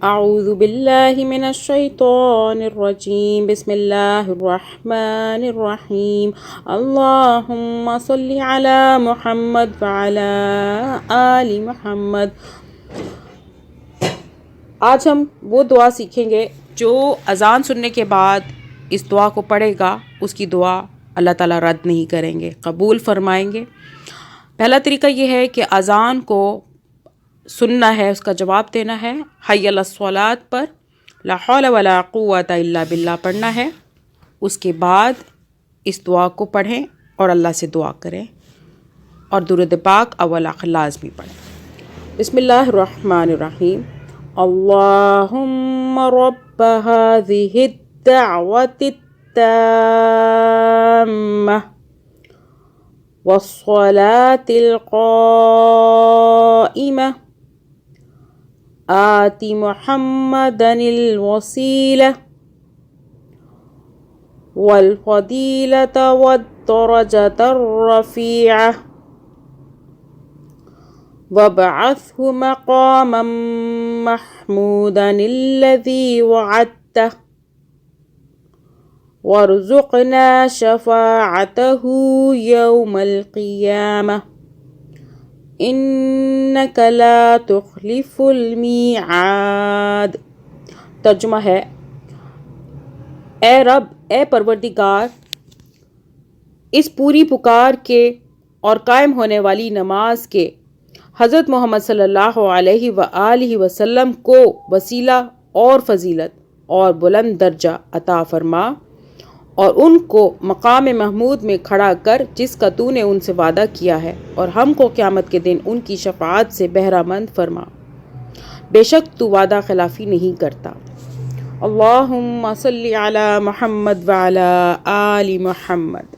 اعوذ باللہ من الشیطان الرجیم بسم اللہ الرحمن الرحیم اللہم صلی علی محمد وعلی آل محمد۔ آج ہم وہ دعا سیکھیں گے جو اذان سننے کے بعد اس دعا کو پڑھے گا اس کی دعا اللہ تعالیٰ رد نہیں کریں گے، قبول فرمائیں گے۔ پہلا طریقہ یہ ہے کہ اذان کو سننا ہے، اس کا جواب دینا ہے، حی علی الصلاۃ پر لا حول ولا قوۃ الا باللہ پڑھنا ہے۔ اس کے بعد اس دعا کو پڑھیں اور اللہ سے دعا کریں، اور درود پاک اول آخر لازمی پڑھیں۔ بسم اللہ الرحمن الرحیم۔ اللہم رب هذه الدعوة التامة والصلاة القائمة آت محمدا الوسيلة والفضيلة والدرجة الرفيعة وابعثه مقاما محمودا الذي وعدته وارزقنا شفاعته يوم القيامة انك لا تخلف الميعاد۔ ترجمہ ہے، اے رب، اے پروردگار، اس پوری پکار کے اور قائم ہونے والی نماز کے حضرت محمد صلی اللہ علیہ وآلہ وسلم کو وسیلہ اور فضیلت اور بلند درجہ عطا فرما، اور ان کو مقام محمود میں کھڑا کر جس کا تو نے ان سے وعدہ کیا ہے، اور ہم کو قیامت کے دن ان کی شفاعت سے بہرہ مند فرما، بے شک تو وعدہ خلافی نہیں کرتا۔ اللہم صلی علی محمد وعلی آل محمد۔